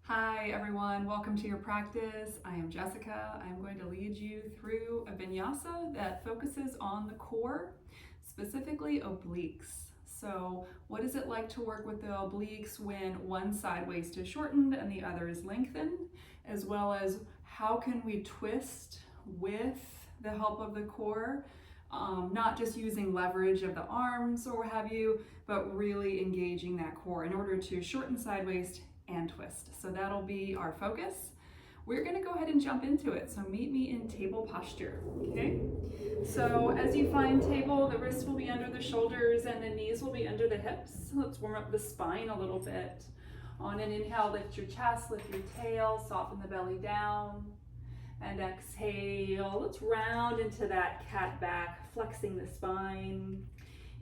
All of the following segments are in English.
Hi everyone, welcome to your practice. I am Jessica. I'm going to lead you through a vinyasa that focuses on the core, specifically obliques. So what is it like to work with the obliques when one side waist is shortened and the other is lengthened, as well as how can we twist with the help of the core, not just using leverage of the arms or what have you, but really engaging that core in order to shorten side waist and twist. So that'll be our focus. We're gonna go ahead and jump into it. So meet me in table posture, okay? So as you find table, the wrists will be under the shoulders and the knees will be under the hips. Let's warm up the spine a little bit. On an inhale, lift your chest, lift your tail, soften the belly down. And exhale, let's round into that cat back, flexing the spine.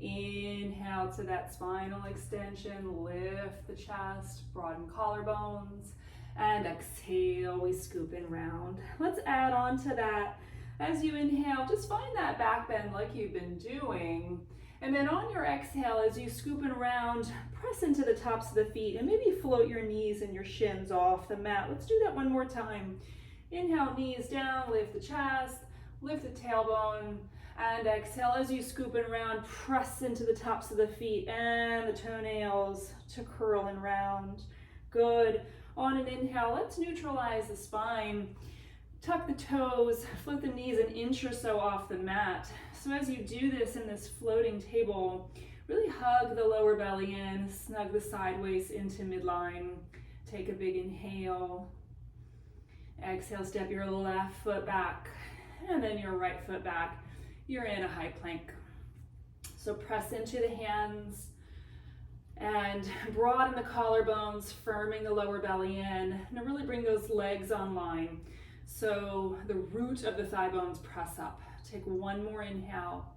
Inhale to that spinal extension, lift the chest, broaden collarbones, and exhale, we scoop and round. Let's add on to that. As you inhale, just find that back bend like you've been doing. And then on your exhale, as you scoop and round, press into the tops of the feet and maybe float your knees and your shins off the mat. Let's do that one more time. Inhale, knees down, lift the chest, lift the tailbone, and exhale as you scoop and round, press into the tops of the feet and the toenails to curl and round. Good. On an inhale, let's neutralize the spine. Tuck the toes, float the knees an inch or so off the mat. So as you do this in this floating table, really hug the lower belly in, snug the side waist into midline. Take a big inhale. Exhale, step your left foot back and then your right foot back. You're in a high plank. So press into the hands and broaden the collarbones, firming the lower belly in. Now really bring those legs online. So the root of the thigh bones press up. Take one more inhale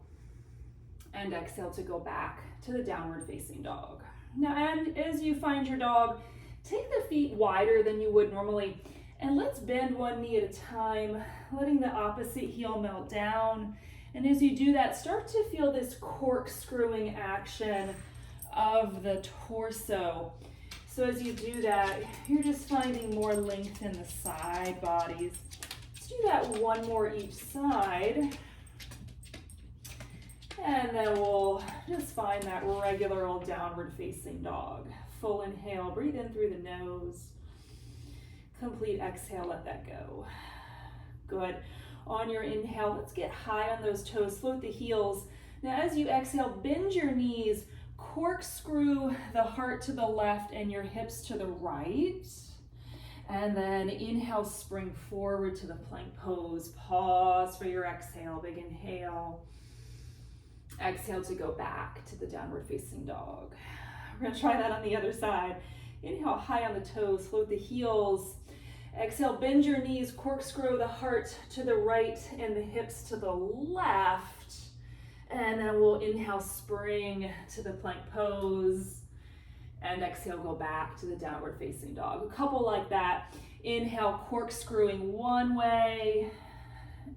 and exhale to go back to the downward facing dog. Now, and as you find your dog, take the feet wider than you would normally. And let's bend one knee at a time, letting the opposite heel melt down. And as you do that, start to feel this corkscrewing action of the torso. So as you do that, you're just finding more length in the side bodies. Let's do that one more each side. And then we'll just find that regular old downward facing dog. Full inhale, breathe in through the nose. Complete exhale, let that go. Good. On your inhale, let's get high on those toes, float the heels. Now as you exhale, bend your knees, corkscrew the heart to the left and your hips to the right. And then inhale, spring forward to the plank pose. Pause for your exhale, big inhale. Exhale to go back to the downward facing dog. We're gonna try that on the other side. Inhale, high on the toes, float the heels. Exhale, bend your knees, corkscrew the heart to the right and the hips to the left. And then we'll inhale, spring to the plank pose. And exhale, go back to the downward facing dog. A couple like that. Inhale, corkscrewing one way.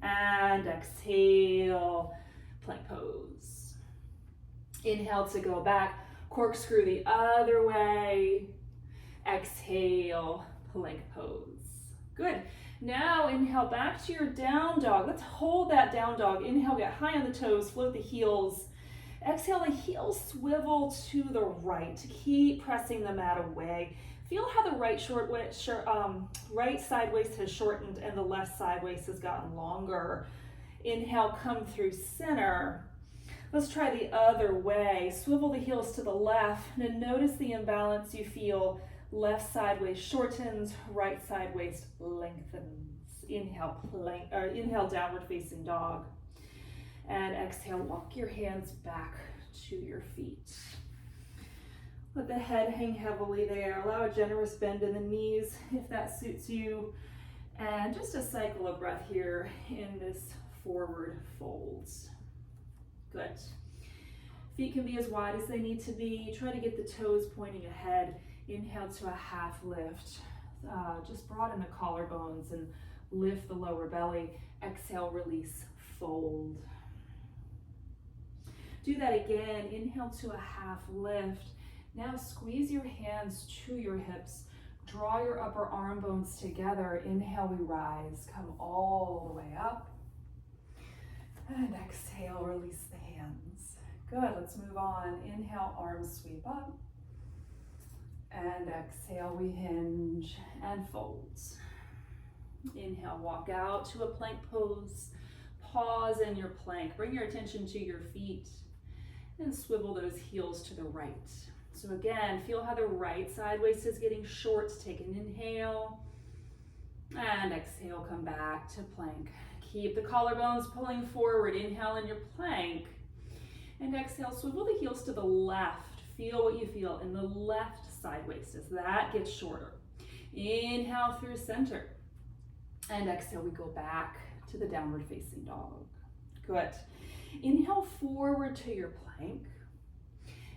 And exhale, plank pose. Inhale to go back, corkscrew the other way. Exhale, plank pose. Good. Now inhale back to your down dog. Let's hold that down dog. Inhale, get high on the toes, float the heels. Exhale, the heels swivel to the right. Keep pressing the mat away. Feel how the right right side waist has shortened and the left side waist has gotten longer. Inhale, come through center. Let's try the other way. Swivel the heels to the left and notice the imbalance you feel. Left side waist shortens, right side waist lengthens. Inhale, downward facing dog. And exhale, walk your hands back to your feet. Let the head hang heavily there. Allow a generous bend in the knees if that suits you. And just a cycle of breath here in this forward folds. Good. Feet can be as wide as they need to be. Try to get the toes pointing ahead. Inhale to a half lift. Just broaden the collarbones and lift the lower belly. Exhale, release, fold. Do that again. Inhale to a half lift. Now squeeze your hands to your hips. Draw your upper arm bones together. Inhale, we rise. Come all the way up. And exhale, release the hands. Good, let's move on. Inhale, arms sweep up. And exhale, we hinge and fold. Inhale, walk out to a plank pose. Pause in your plank. Bring your attention to your feet and swivel those heels to the right. So again, feel how the right side waist is getting short. Take an inhale and exhale, come back to plank. Keep the collarbones pulling forward. Inhale in your plank and exhale, swivel the heels to the left. Feel what you feel in the left side waist as that gets shorter. Inhale through center and exhale, we go back to the downward facing dog. Good. Inhale forward to your plank.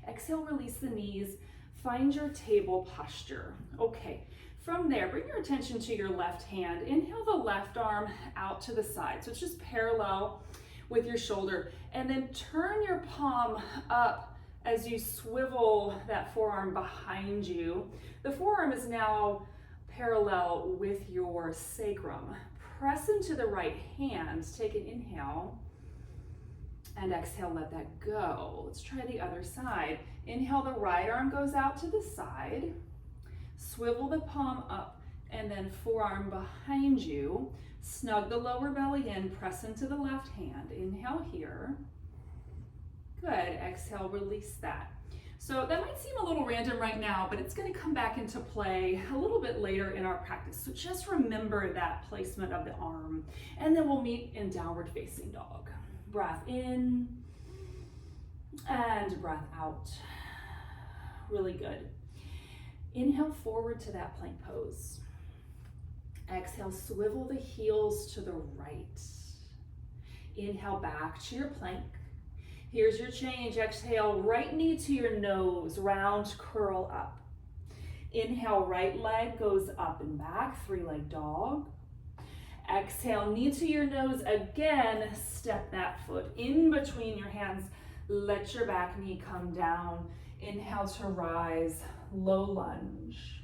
Exhale, release the knees. Find your table posture. Okay, from there, bring your attention to your left hand. Inhale the left arm out to the side. So it's just parallel with your shoulder. And then turn your palm up as you swivel that forearm behind you. The forearm is now parallel with your sacrum. Press into the right hand. Take an inhale. And exhale, let that go. Let's try the other side. Inhale, the right arm goes out to the side. Swivel the palm up and then forearm behind you. Snug the lower belly in, press into the left hand. Inhale here. Good, exhale, release that. So that might seem a little random right now, but it's gonna come back into play a little bit later in our practice. So just remember that placement of the arm, and then we'll meet in downward facing dog. Breath in and breath out. Really good. Inhale forward to that plank pose. Exhale, swivel the heels to the right. Inhale back to your plank. Here's your change. Exhale, right knee to your nose, round curl up. Inhale, right leg goes up and back, three-leg dog. Exhale, knee to your nose again, step that foot in between your hands. Let your back knee come down. Inhale to rise, low lunge.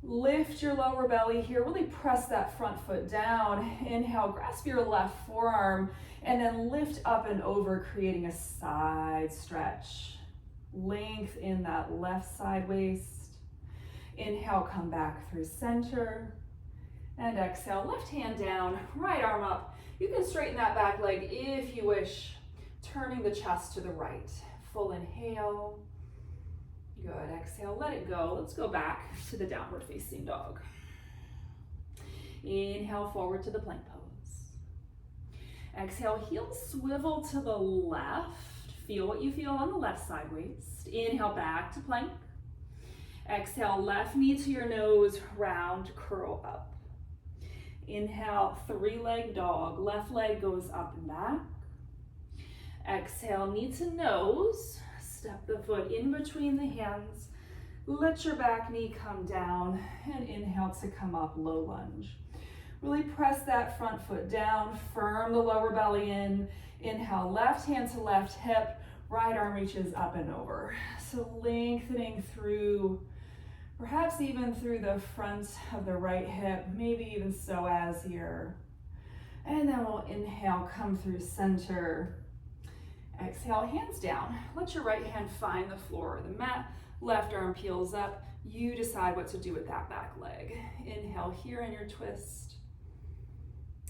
Lift your lower belly here, really press that front foot down. Inhale, grasp your left forearm and then lift up and over, creating a side stretch. Length in that left side waist. Inhale, come back through center. And exhale, left hand down, right arm up. You can straighten that back leg if you wish, turning the chest to the right. Full inhale. Good, exhale, let it go. Let's go back to the downward facing dog. Inhale forward to the plank pose. Exhale, heels swivel to the left. Feel what you feel on the left side waist. Inhale back to plank. Exhale, left knee to your nose, round curl up. Inhale, three-leg dog. Left leg goes up and back. Exhale, knee to nose. Step the foot in between the hands. Let your back knee come down and inhale to come up, low lunge. Really press that front foot down, firm the lower belly in. Inhale, left hand to left hip, right arm reaches up and over. So lengthening through, perhaps even through the front of the right hip, maybe even psoas here. And then we'll inhale, come through center. Exhale, hands down. Let your right hand find the floor or the mat. Left arm peels up. You decide what to do with that back leg. Inhale here in your twist.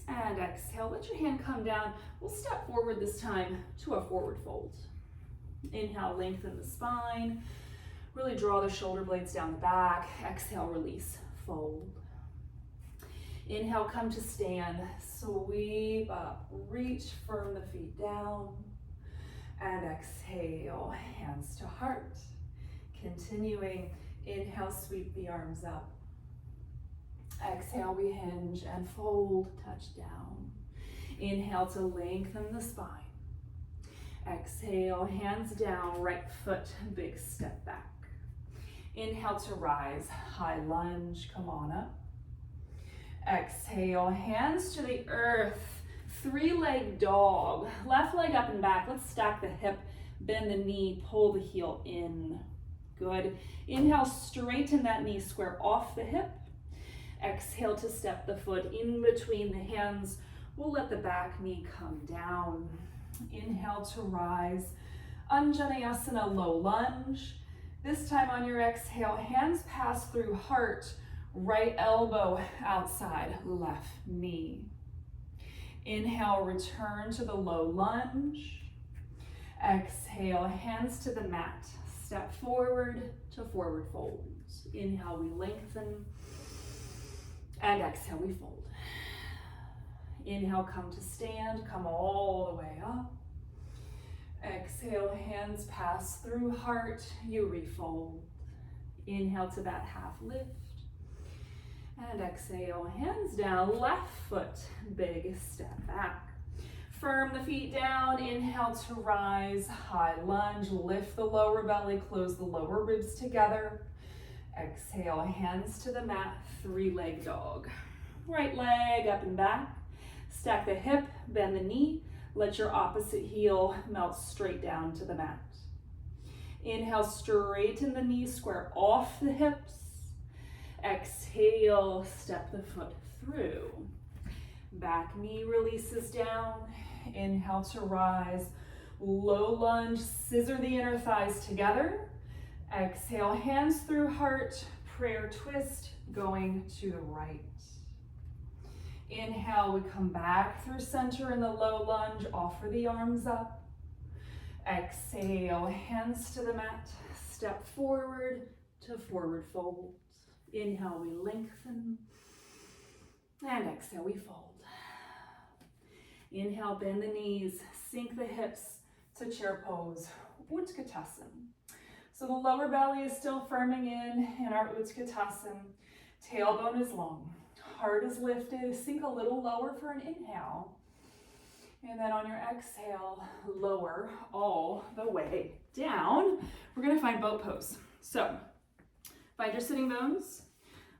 And exhale, let your hand come down. We'll step forward this time to a forward fold. Inhale, lengthen the spine. Really draw the shoulder blades down the back. Exhale, release, fold. Inhale, come to stand. Sweep up, reach, firm the feet down. And exhale, hands to heart. Continuing, inhale, sweep the arms up. Exhale, we hinge and fold, touch down. Inhale to lengthen the spine. Exhale, hands down, right foot, big step back. Inhale to rise, high lunge, come on up. Exhale, hands to the earth. Three-leg dog, left leg up and back. Let's stack the hip, bend the knee, pull the heel in. Good. Inhale, straighten that knee square off the hip. Exhale to step the foot in between the hands. We'll let the back knee come down. Inhale to rise. Anjaneyasana, low lunge. This time on your exhale, hands pass through heart, right elbow outside, left knee. Inhale, return to the low lunge. Exhale, hands to the mat. Step forward to forward fold. Inhale, we lengthen. And exhale, we fold. Inhale, come to stand, come all the way up. Exhale, hands pass through heart, you refold. Inhale to that half lift. And exhale, hands down, left foot, big step back. Firm the feet down, inhale to rise, high lunge, lift the lower belly, close the lower ribs together. Exhale, hands to the mat, three-leg dog. Right leg up and back, stack the hip, bend the knee, let your opposite heel melt straight down to the mat. Inhale, straighten the knees, square off the hips. Exhale, step the foot through. Back knee releases down. Inhale to rise. Low lunge, scissor the inner thighs together. Exhale, hands through heart, prayer twist, going to the right. Inhale, we come back through center in the low lunge, offer the arms up. Exhale, hands to the mat, step forward to forward fold. Inhale, we lengthen. And exhale, we fold. Inhale, bend the knees, sink the hips to chair pose, Utkatasana. So the lower belly is still firming in our Utkatasana. Tailbone is long, heart is lifted, sink a little lower for an inhale. And then on your exhale, lower all the way down. We're gonna find boat pose. So find your sitting bones.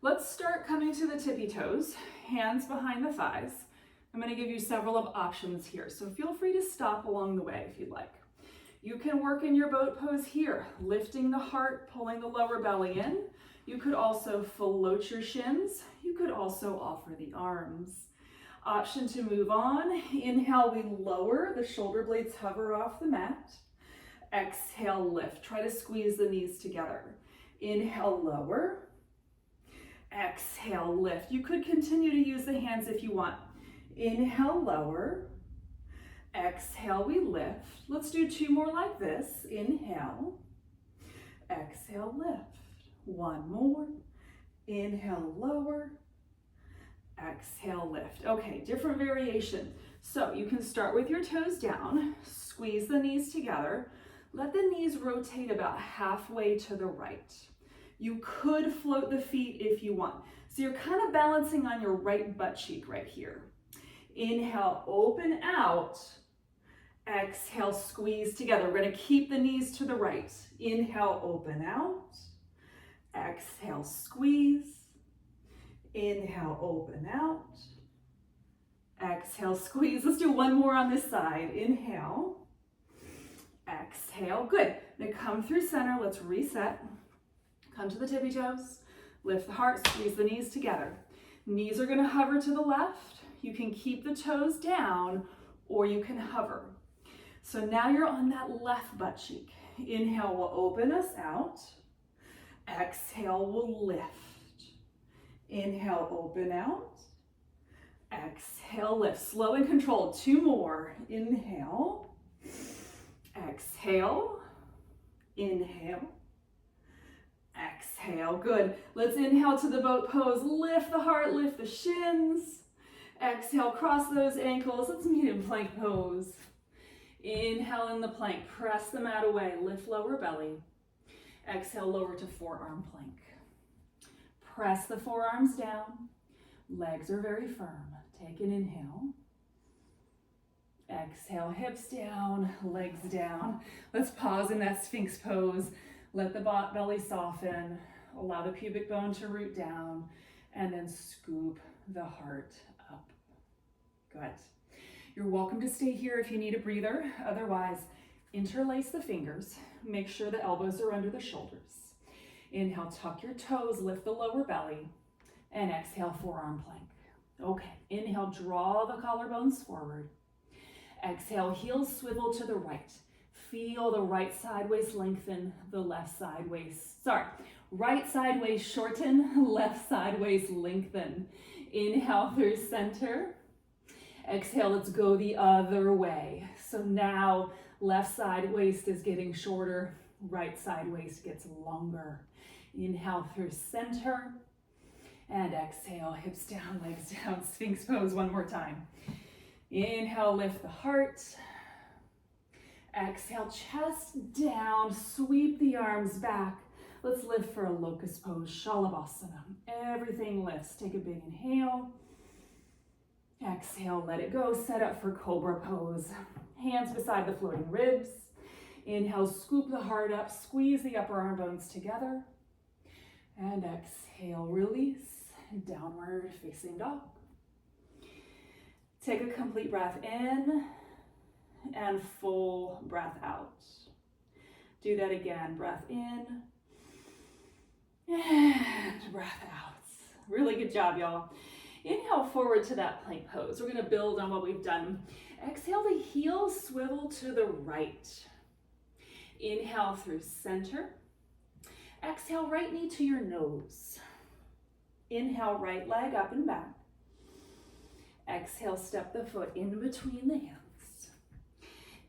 Let's start coming to the tippy toes, hands behind the thighs. I'm gonna give you several of options here, so feel free to stop along the way if you'd like. You can work in your boat pose here, lifting the heart, pulling the lower belly in. You could also float your shins. You could also offer the arms. Option to move on. Inhale, we lower, the shoulder blades hover off the mat. Exhale, lift. Try to squeeze the knees together. Inhale, lower. Exhale, lift. You could continue to use the hands if you want. Inhale, lower. Exhale, we lift. Let's do two more like this. Inhale. Exhale, lift. One more. Inhale, lower. Exhale, lift. Okay, different variation. So you can start with your toes down, squeeze the knees together, let the knees rotate about halfway to the right. You could float the feet if you want. So you're kind of balancing on your right butt cheek right here. Inhale, open out. Exhale, squeeze together. We're going to keep the knees to the right. Inhale, open out. Exhale, squeeze. Inhale, open out. Exhale, squeeze. Let's do one more on this side. Inhale. Exhale. Good. Now come through center. Let's reset. Come to the tippy toes. Lift the heart. Squeeze the knees together. Knees are going to hover to the left. You can keep the toes down or you can hover. So now you're on that left butt cheek. Inhale will open us out. Exhale will lift. Inhale, open out. Exhale, lift. Slow and controlled. Two more. Inhale. Exhale. Inhale. Exhale. Good. Let's inhale to the boat pose. Lift the heart, lift the shins. Exhale, cross those ankles. Let's meet in plank pose. Inhale in the plank. Press the mat away. Lift lower belly. Exhale, lower to forearm plank. Press the forearms down. Legs are very firm. Take an inhale. Exhale, hips down, legs down. Let's pause in that Sphinx pose. Let the belly soften. Allow the pubic bone to root down. And then scoop the heart up. Good. You're welcome to stay here if you need a breather. Otherwise, interlace the fingers. Make sure the elbows are under the shoulders. Inhale, tuck your toes, lift the lower belly, and exhale, forearm plank. Okay, inhale, draw the collarbones forward. Exhale, heels swivel to the right. Feel the right side waist lengthen, the left side waist, right side waist shorten, left side waist lengthen. Inhale through center. Exhale, let's go the other way. So now left side waist is getting shorter, right side waist gets longer. Inhale through center. And exhale, hips down, legs down, Sphinx pose one more time. Inhale, lift the heart. Exhale, chest down, sweep the arms back. Let's lift for a locust pose, Shalabhasana. Everything lifts. Take a big inhale. Exhale, let it go. Set up for cobra pose. Hands beside the floating ribs. Inhale, scoop the heart up, squeeze the upper arm bones together. And exhale, release. Downward facing dog. Take a complete breath in and full breath out. Do that again. Breath in and breath out. Really good job, y'all. Inhale forward to that plank pose. We're going to build on what we've done. Exhale, the heels swivel to the right. Inhale through center. Exhale, right knee to your nose. Inhale, right leg up and back. Exhale, step the foot in between the hands.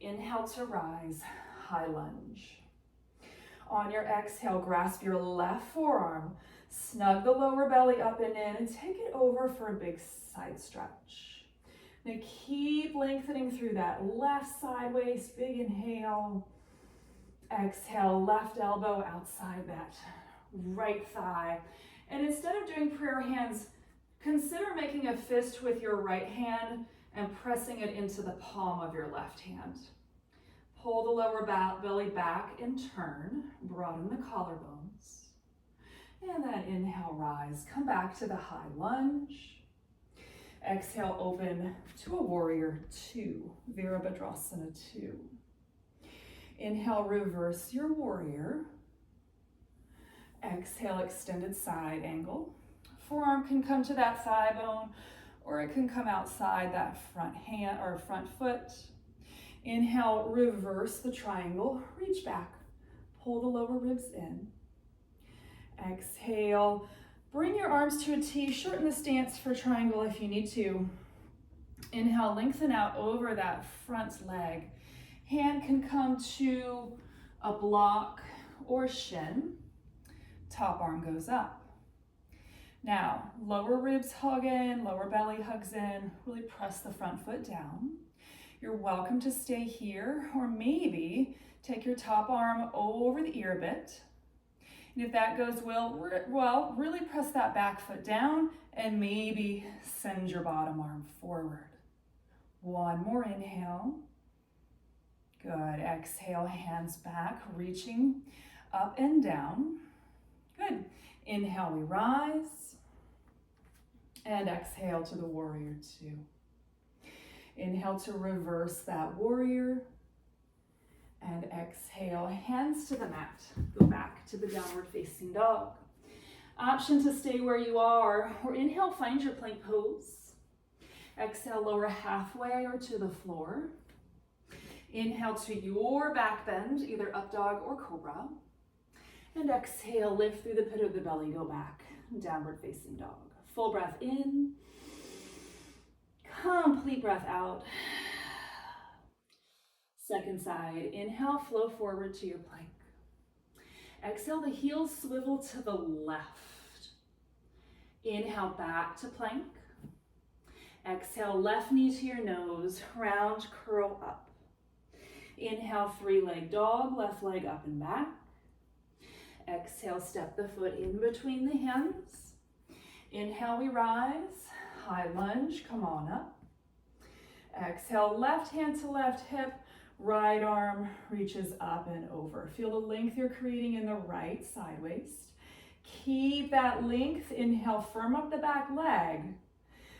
Inhale to rise, high lunge. On your exhale, grasp your left forearm, snug the lower belly up and in, and take it over for a big side stretch. Now keep lengthening through that left side waist, big inhale. Exhale, left elbow outside that right thigh. And instead of doing prayer hands, consider making a fist with your right hand and pressing it into the palm of your left hand. Pull the lower belly back and turn, broaden the collarbones. And then inhale, rise. Come back to the high lunge. Exhale, open to a warrior two, Virabhadrasana 2. Inhale, reverse your warrior. Exhale, extended side angle. Forearm can come to that thigh bone, or it can come outside that front hand or front foot. Inhale, reverse the triangle, reach back, pull the lower ribs in. Exhale, bring your arms to a T, shorten the stance for triangle if you need to. Inhale, lengthen out over that front leg. Hand can come to a block or shin. Top arm goes up. Now, lower ribs hug in, lower belly hugs in, really press the front foot down. You're welcome to stay here, or maybe take your top arm over the ear bit. And if that goes well, really press that back foot down and maybe send your bottom arm forward. One more inhale. Good. Exhale, hands back, reaching up and down. Good. Inhale, we rise. And exhale to the warrior two. Inhale to reverse that warrior. And exhale, hands to the mat. Go back to the downward facing dog. Option to stay where you are, or inhale, find your plank pose. Exhale, lower halfway or to the floor. Inhale to your back bend, either up dog or cobra. And exhale, lift through the pit of the belly, go back, downward facing dog. Full breath in, complete breath out. Second side, inhale, flow forward to your plank. Exhale, the heels swivel to the left. Inhale, back to plank. Exhale, left knee to your nose, round, curl up. Inhale, three-leg dog, left leg up and back. Exhale, step the foot in between the hands. Inhale, we rise, high lunge, come on up. Exhale, left hand to left hip, right arm reaches up and over. Feel the length you're creating in the right side waist. Keep that length. Inhale, firm up the back leg.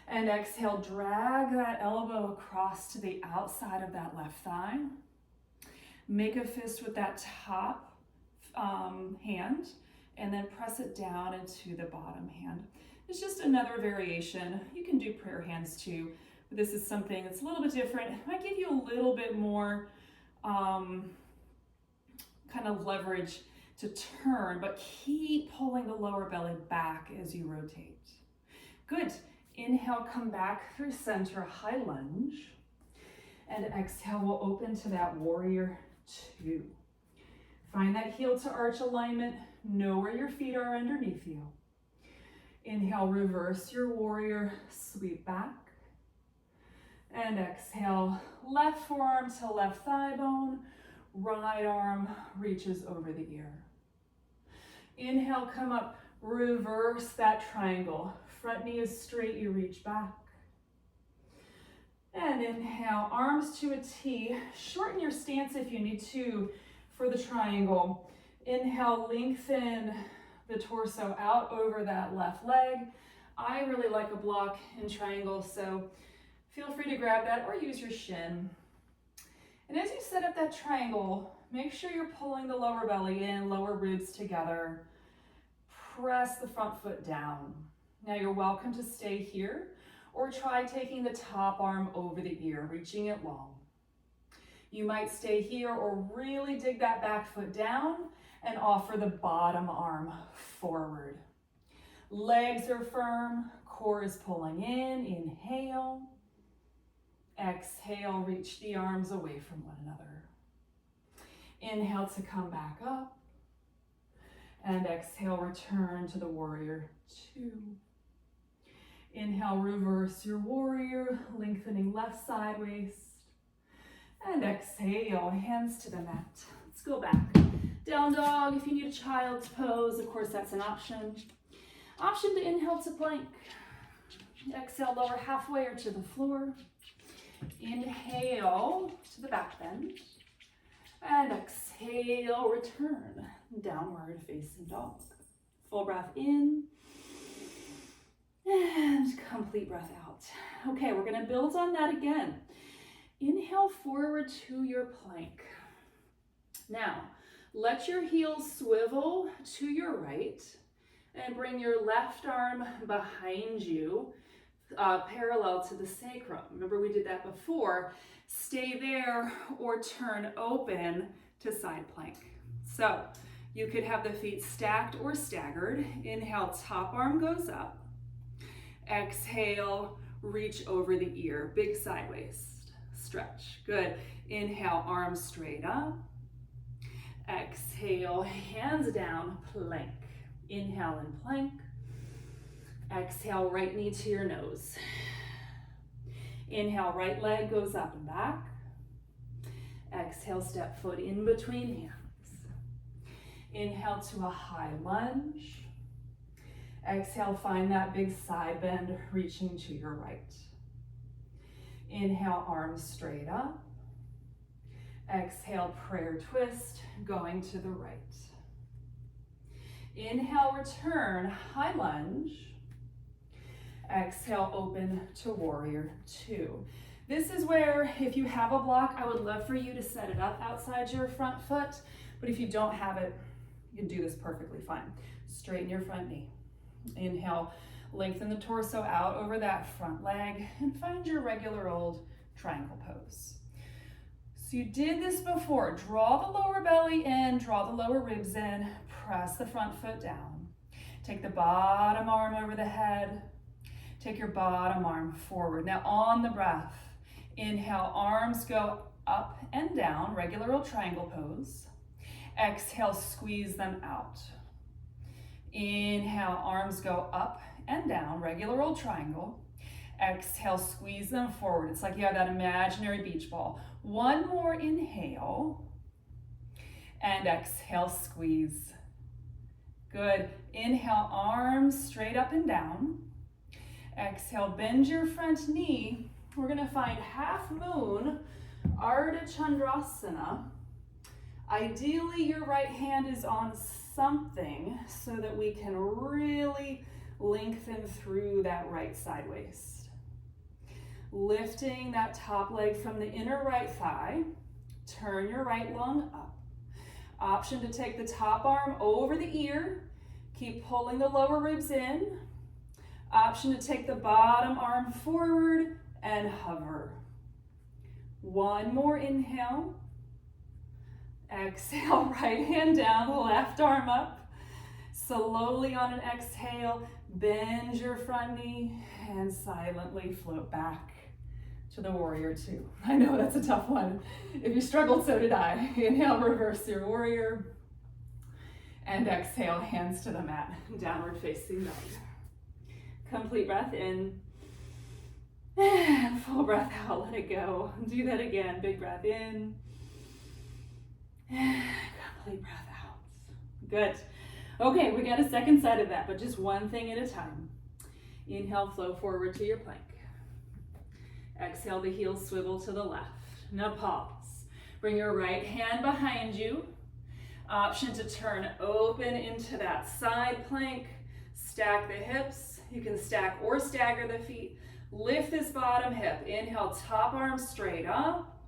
And exhale, drag that elbow across to the outside of that left thigh. Make a fist with that top hand and then press it down into the bottom hand. It's just another variation. You can do prayer hands too, but this is something that's a little bit different. It might give you a little bit more kind of leverage to turn, but keep pulling the lower belly back as you rotate. Good. Inhale, come back through center, high lunge. And exhale, we'll open to that warrior two. Find that heel to arch alignment. Know where your feet are underneath you. Inhale, reverse your warrior, sweep back. And exhale, left forearm to left thigh bone, right arm reaches over the ear. Inhale, come up, reverse that triangle. Front knee is straight, you reach back. And inhale, arms to a T. Shorten your stance if you need to for the triangle. Inhale, lengthen the torso out over that left leg. I really like a block in triangle, so feel free to grab that or use your shin. And as you set up that triangle, make sure you're pulling the lower belly in, lower ribs together. Press the front foot down. Now you're welcome to stay here or try taking the top arm over the ear, reaching it long. You might stay here or really dig that back foot down and offer the bottom arm forward. Legs are firm, core is pulling in. Inhale. Exhale, reach the arms away from one another. Inhale to come back up. And exhale, return to the warrior two. Inhale, reverse your warrior, lengthening left side waist. And exhale, hands to the mat. Let's go back. Down dog, if you need a child's pose, of course that's an option. Option to inhale to plank. Exhale, lower halfway or to the floor. Inhale to the back bend. And exhale, return. Downward facing dog. Full breath in. And complete breath out. Okay, we're gonna build on that again. Inhale forward to your plank. Now, let your heels swivel to your right and bring your left arm behind you, parallel to the sacrum. Remember we did that before. Stay there or turn open to side plank. So you could have the feet stacked or staggered. Inhale, top arm goes up. Exhale, reach over the ear, big side waist, stretch. Good. Inhale, arms straight up. Exhale, hands down, plank. Inhale and plank. Exhale, right knee to your nose. Inhale, right leg goes up and back. Exhale, step foot in between hands. Inhale to a high lunge. Exhale, find that big side bend, reaching to your right. Inhale, arms straight up. Exhale, prayer twist, going to the right. Inhale, return, high lunge. Exhale, open to warrior two. This is where, if you have a block, I would love for you to set it up outside your front foot, but if you don't have it, you can do this perfectly fine. Straighten your front knee. Inhale, lengthen the torso out over that front leg and find your regular old triangle pose. So you did this before. Draw the lower belly in, draw the lower ribs in, press the front foot down. Take the bottom arm over the head. Take your bottom arm forward. Now on the breath, inhale, arms go up and down, regular old triangle pose. Exhale, squeeze them out. Inhale, arms go up and down, regular old triangle. Exhale, squeeze them forward. It's like you have that imaginary beach ball. One more inhale. And exhale, squeeze. Good. Inhale, arms straight up and down. Exhale, bend your front knee. We're going to find half moon, Ardha Chandrasana. Ideally, your right hand is on something so that we can really lengthen through that right side waist. Lifting that top leg from the inner right thigh. Turn your right lung up. Option to take the top arm over the ear Keep pulling the lower ribs in. Option to take the bottom arm forward and hover. One more inhale. Exhale, right hand down, left arm up. Slowly on an exhale, bend your front knee and silently float back to the warrior two. I know that's a tough one. If you struggled, so did I. Inhale, reverse your warrior. And exhale, hands to the mat, downward facing dog. Complete breath in. And full breath out, let it go. Do that again, big breath in. And complete breath out. Good. Okay, we got a second side of that, but just one thing at a time. Inhale, flow forward to your plank. Exhale, the heels swivel to the left. Now pause. Bring your right hand behind you. Option to turn open into that side plank. Stack the hips. You can stack or stagger the feet. Lift this bottom hip. Inhale, top arm straight up.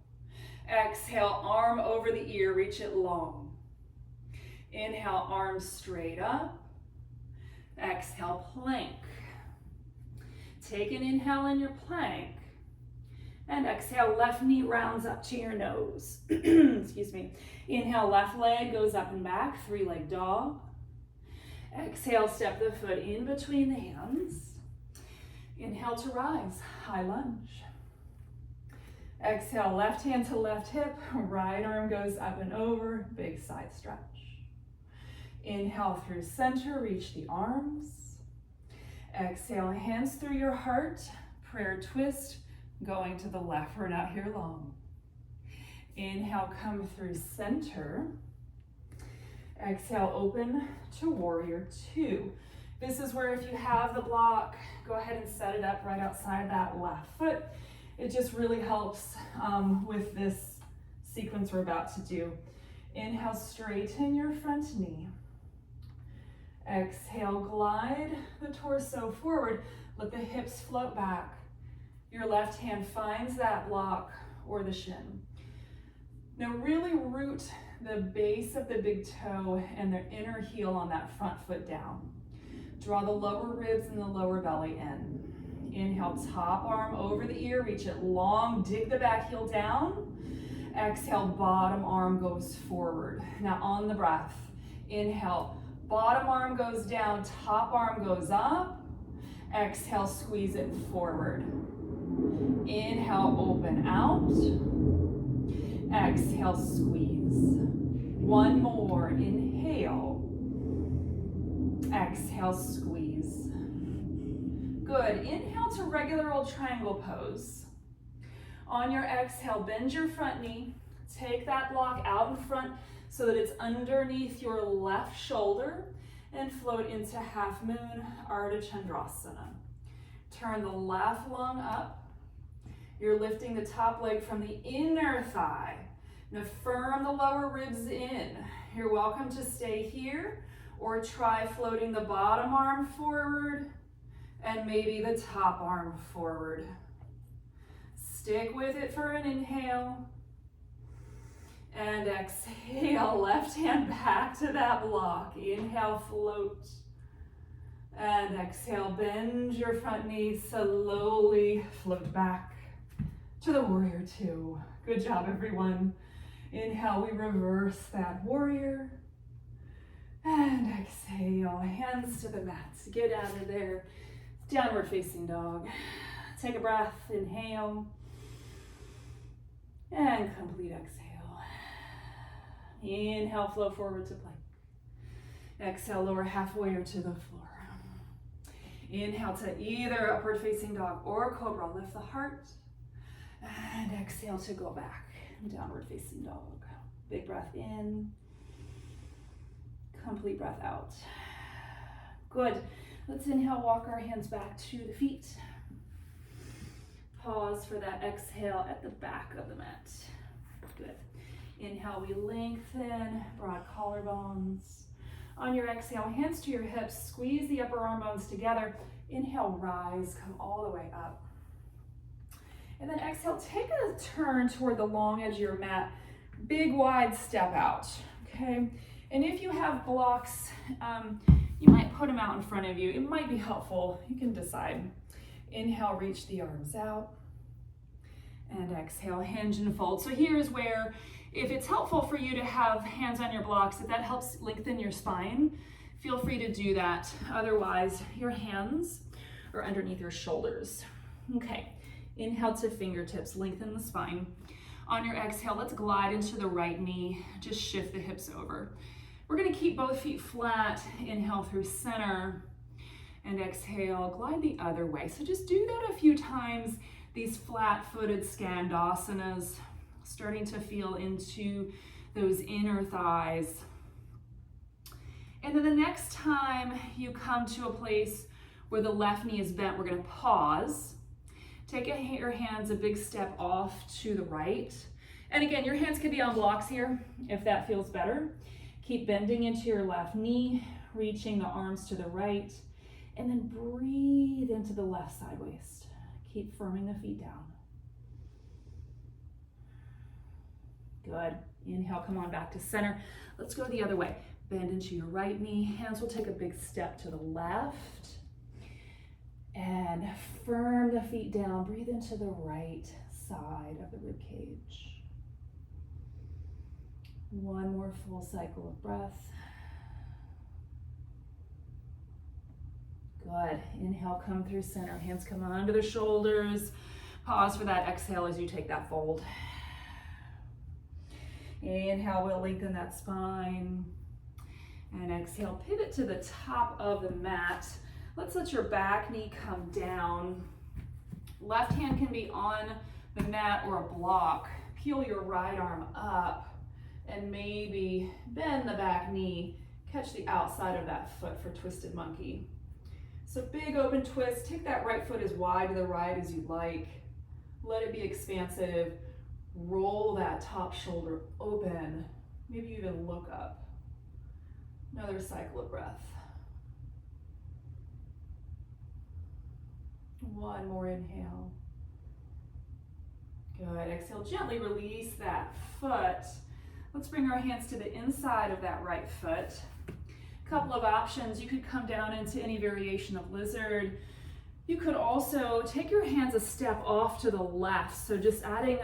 Exhale, arm over the ear, reach it long. Inhale, arms straight up. Exhale, plank. Take an inhale in your plank. And exhale, left knee rounds up to your nose. Excuse me. Inhale, left leg goes up and back, three-leg dog. Exhale, step the foot in between the hands. Inhale to rise, high lunge. Exhale, left hand to left hip, right arm goes up and over, big side stretch. Inhale through center, reach the arms. Exhale, hands through your heart, prayer twist, going to the left, we're not here long. Inhale, come through center. Exhale, open to warrior two. This is where if you have the block, go ahead and set it up right outside that left foot. It just really helps with this sequence we're about to do. Inhale, straighten your front knee. Exhale, glide the torso forward. Let the hips float back. Your left hand finds that block or the shin. Now really root the base of the big toe and the inner heel on that front foot down. Draw the lower ribs and the lower belly in. Inhale, top arm over the ear, reach it long, dig the back heel down. Exhale, bottom arm goes forward. Now on the breath, inhale, bottom arm goes down, top arm goes up. Exhale, squeeze it forward. Inhale, open out. Exhale, squeeze. One more, inhale. Exhale, squeeze. Good, inhale to regular old triangle pose. On your exhale, bend your front knee. Take that block out in front so that it's underneath your left shoulder and float into half moon, Ardha Chandrasana. Turn the left lung up. You're lifting the top leg from the inner thigh. Now firm the lower ribs in. You're welcome to stay here or try floating the bottom arm forward and maybe the top arm forward. Stick with it for an inhale. And exhale, left hand back to that block. Inhale, float. And exhale, bend your front knee, slowly float back to the warrior two. Good job, everyone. Inhale, we reverse that warrior. And exhale, hands to the mat. Get out of there. Downward facing dog. Take a breath, inhale. And complete exhale. Inhale, flow forward to plank. Exhale, lower half warrior to the floor. Inhale to either upward facing dog or cobra. Lift the heart. And exhale to go back. Downward facing dog. Big breath in. Complete breath out. Good. Let's inhale, walk our hands back to the feet. Pause for that exhale at the back of the mat. Good. Inhale, we lengthen, broad collarbones. On your exhale, hands to your hips, squeeze the upper arm bones together. Inhale, rise, come all the way up. And then exhale, take a turn toward the long edge of your mat. Big wide step out, okay? And if you have blocks, You might put them out in front of you. It might be helpful. You can decide. Inhale, reach the arms out. And exhale, hinge and fold. So here's where, if it's helpful for you to have hands on your blocks, if that helps lengthen your spine, feel free to do that. Otherwise, your hands are underneath your shoulders. Okay, inhale to fingertips, lengthen the spine. On your exhale, let's glide into the right knee. Just shift the hips over. We're gonna keep both feet flat. Inhale through center, and exhale, glide the other way. So just do that a few times. These flat-footed Skandasanas, starting to feel into those inner thighs. And then the next time you come to a place where the left knee is bent, we're gonna pause. Take your hands a big step off to the right. And again, your hands can be on blocks here if that feels better. Keep bending into your left knee, reaching the arms to the right, and then breathe into the left side waist. Keep firming the feet down. Good. Inhale, come on back to center. Let's go the other way. Bend into your right knee. Hands will take a big step to the left. And firm the feet down. Breathe into the right side of the rib cage. One more full cycle of breath. Good. Inhale, come through center. Hands come onto the shoulders. Pause for that exhale as you take that fold. Inhale, we'll lengthen that spine. And exhale, pivot to the top of the mat. Let's let your back knee come down. Left hand can be on the mat or a block. Peel your right arm up and maybe bend the back knee. Catch the outside of that foot for twisted monkey. So big open twist. Take that right foot as wide to the right as you like. Let it be expansive. Roll that top shoulder open. Maybe even look up. Another cycle of breath. One more inhale. Good. Exhale, gently release that foot. Let's bring our hands to the inside of that right foot. Couple of options. You could come down into any variation of lizard. You could also take your hands a step off to the left. So just adding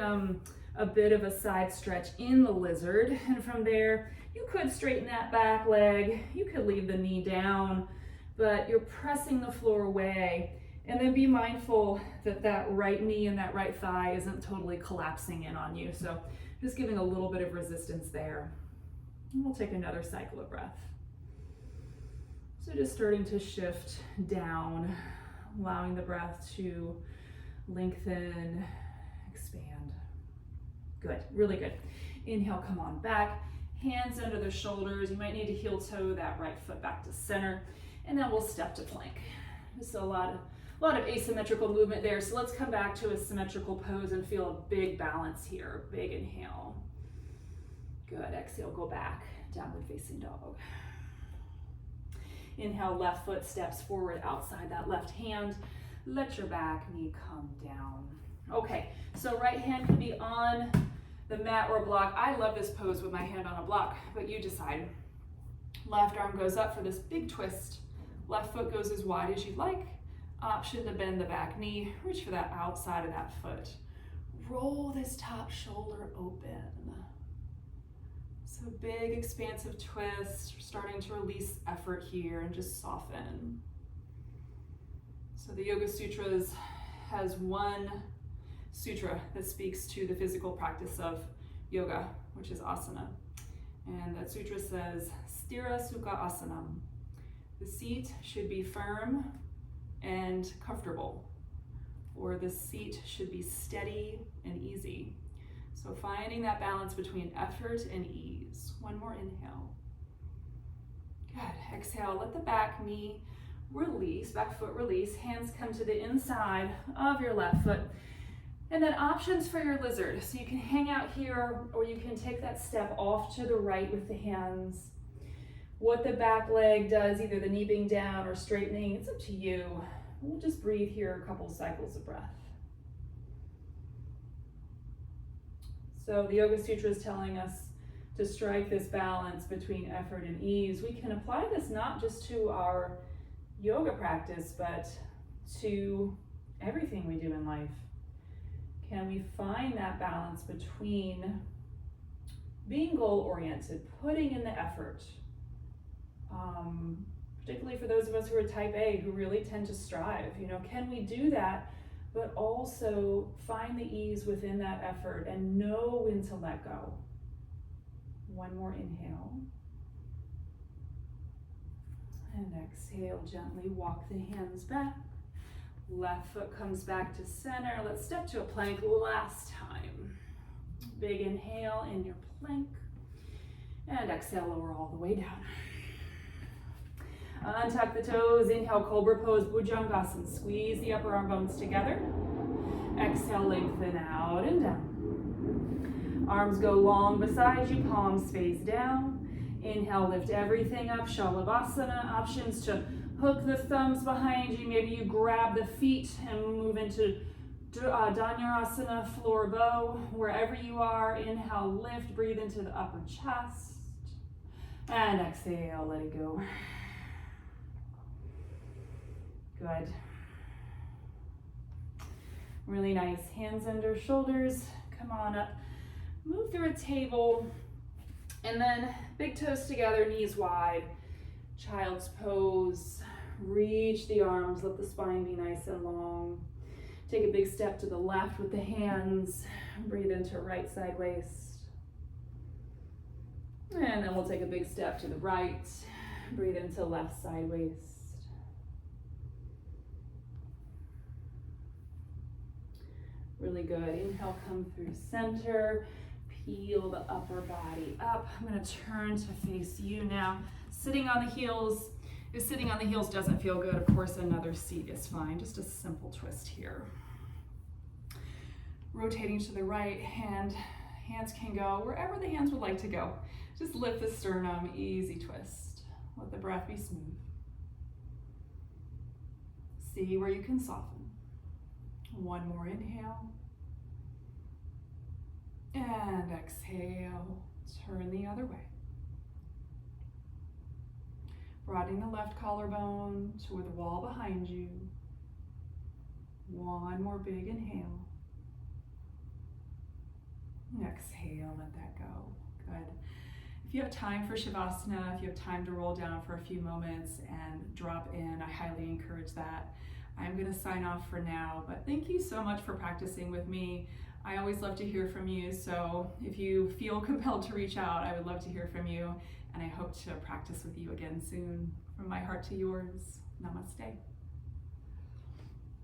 a bit of a side stretch in the lizard. And from there, you could straighten that back leg. You could leave the knee down, but you're pressing the floor away. And then be mindful that that right knee and that right thigh isn't totally collapsing in on you. So just giving a little bit of resistance there. And we'll take another cycle of breath. So just starting to shift down, allowing the breath to lengthen, expand. Good, really good. Inhale, come on back. Hands under the shoulders. You might need to heel toe that right foot back to center. And then we'll step to plank. Just a lot of asymmetrical movement there. So let's come back to a symmetrical pose and feel a big balance here. Big inhale. Good, exhale, go back, downward facing dog. Inhale, left foot steps forward outside that left hand. Let your back knee come down. Okay, so right hand can be on the mat or a block. I love this pose with my hand on a block, but you decide. Left arm goes up for this big twist. Left foot goes as wide as you'd like. Option to bend the back knee. Reach for that outside of that foot. Roll this top shoulder open. So big expansive twist, starting to release effort here and just soften. So the Yoga Sutras has one sutra that speaks to the physical practice of yoga, which is asana. And that sutra says, Sthira Sukha Asanam. The seat should be firm and comfortable, or the seat should be steady and easy. So finding that balance between effort and ease. One more inhale. Good. Exhale, let the back knee release, back foot release. Hands come to the inside of your left foot. And then options for your lizard. So you can hang out here, or you can take that step off to the right with the hands. What the back leg does, either the knee being down or straightening, it's up to you. We'll just breathe here a couple cycles of breath. So the Yoga Sutra is telling us to strike this balance between effort and ease. We can apply this not just to our yoga practice, but to everything we do in life. Can we find that balance between being goal-oriented, putting in the effort, particularly for those of us who are type A, who really tend to strive, can we do that, but also find the ease within that effort and know when to let go? One more inhale. And exhale, gently walk the hands back. Left foot comes back to center. Let's step to a plank last time. Big inhale in your plank. And exhale, lower all the way down. Untuck the toes, inhale, cobra pose, bhujangasana. Squeeze the upper arm bones together. Exhale, lengthen out and down. Arms go long beside you, palms face down. Inhale, lift everything up, Shalabhasana. Options to hook the thumbs behind you. Maybe you grab the feet and move into Dhanurasana, floor bow. Wherever you are, inhale, lift, breathe into the upper chest. And exhale, let it go. Good. Really nice. Hands under shoulders. Come on up. Move through a table. And then big toes together, knees wide. Child's pose. Reach the arms. Let the spine be nice and long. Take a big step to the left with the hands. Breathe into right side waist. And then we'll take a big step to the right. Breathe into left side waist. Really good. Inhale, come through center. Peel the upper body up. I'm going to turn to face you now. Sitting on the heels. If sitting on the heels doesn't feel good, of course, another seat is fine. Just a simple twist here. Rotating to the right, hands can go wherever the hands would like to go. Just lift the sternum, easy twist. Let the breath be smooth. See where you can soften. One more inhale. And exhale, turn the other way. Broadening the left collarbone toward the wall behind you. One more big inhale. Exhale, let that go. Good. If you have time for Shavasana, if you have time to roll down for a few moments and drop in, I highly encourage that. I'm going to sign off for now, but thank you so much for practicing with me. I always love to hear from you, so if you feel compelled to reach out, I would love to hear from you, and I hope to practice with you again soon. From my heart to yours, namaste.